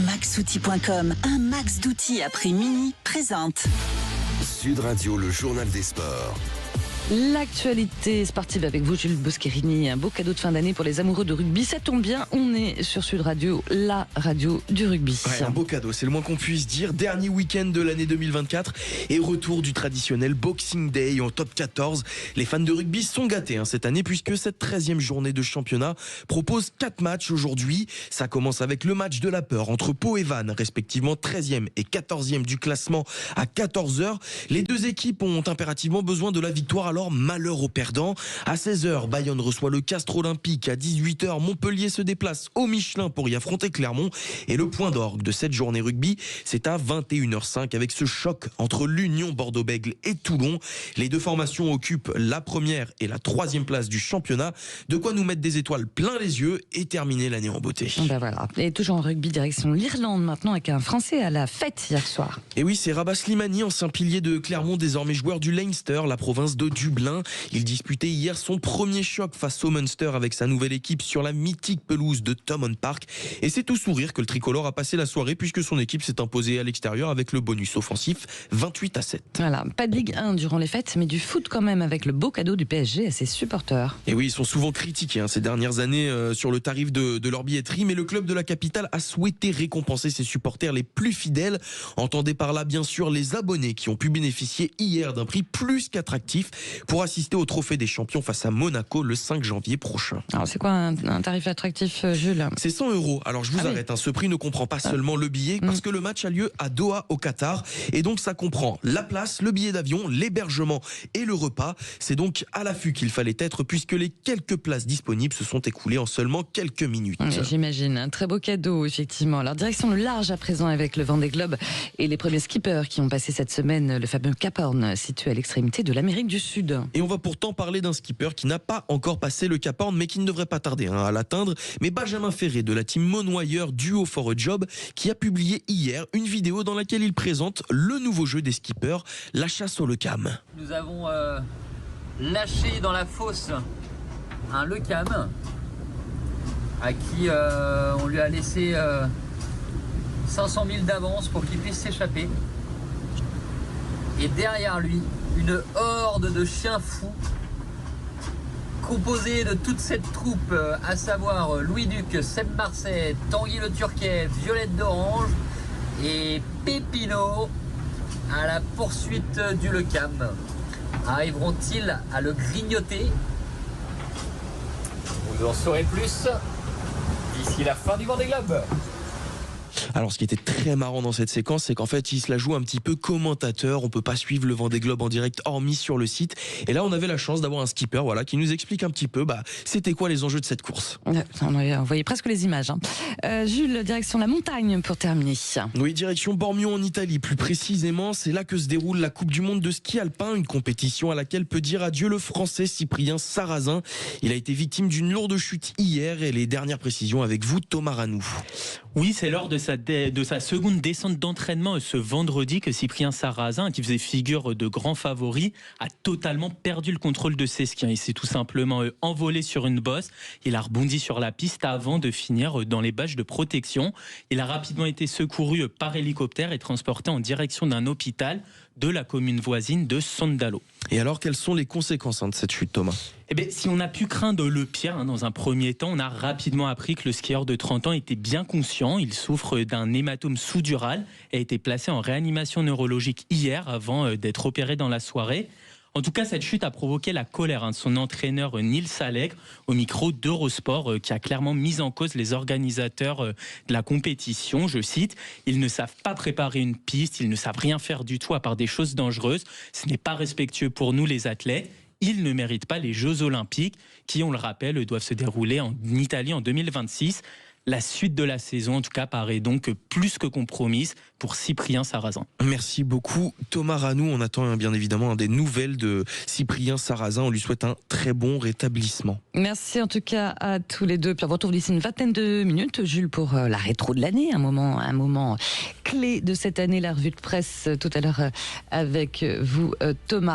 Maxoutil.com, un max d'outils à prix mini, présente Sud Radio, le journal des sports. L'actualité sportive avec vous, Jules Boscherini. Un beau cadeau de fin d'année pour les amoureux de rugby. Ça tombe bien, on est sur Sud Radio, la radio du rugby. Ouais, un beau cadeau, c'est le moins qu'on puisse dire. Dernier week-end de l'année 2024 et retour du traditionnel Boxing Day en top 14. Les fans de rugby sont gâtés cette année puisque cette 13e journée de championnat propose 4 matchs aujourd'hui. Ça commence avec le match de la peur entre Pau et Vannes, respectivement 13e et 14e du classement à 14h. Les deux équipes ont impérativement besoin de la victoire. Alors malheur aux perdants. À 16h, Bayonne reçoit le Castres Olympique. À 18h, Montpellier se déplace au Michelin pour y affronter Clermont. Et le point d'orgue de cette journée rugby, c'est à 21h05 avec ce choc entre l'Union Bordeaux-Bègles et Toulon. Les deux formations occupent la première et la 3e place du championnat. De quoi nous mettre des étoiles plein les yeux et terminer l'année en beauté. Ben voilà. Et toujours en rugby, direction l'Irlande maintenant avec un Français à la fête hier soir. Et oui, c'est Rabah Slimani, ancien pilier de Clermont, désormais joueur du Leinster, la province de Dublin. Il disputait hier son premier choc face au Munster avec sa nouvelle équipe sur la mythique pelouse de Thomond Park. Et c'est tout sourire que le tricolore a passé la soirée puisque son équipe s'est imposée à l'extérieur avec le bonus offensif 28-7. Voilà, pas de Ligue 1 durant les fêtes, mais du foot quand même avec le beau cadeau du PSG à ses supporters. Et oui, ils sont souvent critiqués ces dernières années sur le tarif de leur billetterie, mais le club de la capitale a souhaité récompenser ses supporters les plus fidèles. Entendez par là bien sûr les abonnés qui ont pu bénéficier hier d'un prix plus qu'attractif pour assister au Trophée des Champions face à Monaco le 5 janvier prochain. Alors c'est quoi un tarif attractif, Jules ? C'est 100 €. Alors je vous arrête, ce prix ne comprend pas seulement le billet parce que le match a lieu à Doha au Qatar et donc ça comprend la place, le billet d'avion, l'hébergement et le repas. C'est donc à l'affût qu'il fallait être puisque les quelques places disponibles se sont écoulées en seulement quelques minutes. J'imagine, un très beau cadeau effectivement. Alors direction le large à présent avec le Vendée Globe et les premiers skippers qui ont passé cette semaine le fameux Cap Horn situé à l'extrémité de l'Amérique du Sud. Et on va pourtant parler d'un skipper qui n'a pas encore passé le Cap Horn mais qui ne devrait pas tarder à l'atteindre. Mais Benjamin Ferré de la team Monoyeur Duo for a Job qui a publié hier une vidéo dans laquelle il présente le nouveau jeu des skippers, la chasse au lecam. Nous avons lâché dans la fosse un lecam à qui on lui a laissé 500 000 d'avance pour qu'il puisse s'échapper. Et derrière lui, une horde de chiens fous composée de toute cette troupe, à savoir Louis Duc, Seb Marseille, Tanguy le Turquet, Violette d'Orange et Pépino à la poursuite du lecam. Arriveront-ils à le grignoter? Vous en saurez plus d'ici la fin du Vendée Globe. Alors ce qui était très marrant dans cette séquence, c'est qu'en fait il se la joue un petit peu commentateur. On peut pas suivre le Vendée Globe en direct hormis sur le site. Et là on avait la chance d'avoir un skipper qui nous explique un petit peu c'était quoi les enjeux de cette course. On voyait presque les images. Jules, direction la montagne pour terminer. Oui, direction Bormio en Italie. Plus précisément, c'est là que se déroule la Coupe du Monde de ski alpin, une compétition à laquelle peut dire adieu le Français Cyprien Sarrazin. Il a été victime d'une lourde chute hier et les dernières précisions avec vous, Thomas Ranou. Oui, c'est lors de sa seconde descente d'entraînement ce vendredi que Cyprien Sarrazin, qui faisait figure de grand favori, a totalement perdu le contrôle de ses skis. Il s'est tout simplement envolé sur une bosse. Il a rebondi sur la piste avant de finir dans les bâches de protection. Il a rapidement été secouru par hélicoptère et transporté en direction d'un hôpital de la commune voisine de Sondalo. Et alors, quelles sont les conséquences de cette chute, Thomas ? Si on a pu craindre le pire dans un premier temps, on a rapidement appris que le skieur de 30 ans était bien conscient. Il souffre d'un hématome sous-dural et a été placé en réanimation neurologique hier avant d'être opéré dans la soirée. En tout cas, cette chute a provoqué la colère de son entraîneur Nils Allègre au micro d'Eurosport qui a clairement mis en cause les organisateurs de la compétition. Je cite, « Ils ne savent pas préparer une piste, ils ne savent rien faire du tout à part des choses dangereuses. Ce n'est pas respectueux pour nous les athlètes. Ils ne méritent pas les Jeux Olympiques qui, on le rappelle, doivent se dérouler en Italie en 2026. La suite de la saison, en tout cas, paraît donc plus que compromise pour Cyprien Sarrazin. Merci beaucoup, Thomas Ranou. On attend bien évidemment des nouvelles de Cyprien Sarrazin. On lui souhaite un très bon rétablissement. Merci en tout cas à tous les deux. Puis on vous retrouve d'ici une vingtaine de minutes, Jules, pour la rétro de l'année. Un moment clé de cette année, la revue de presse tout à l'heure avec vous, Thomas.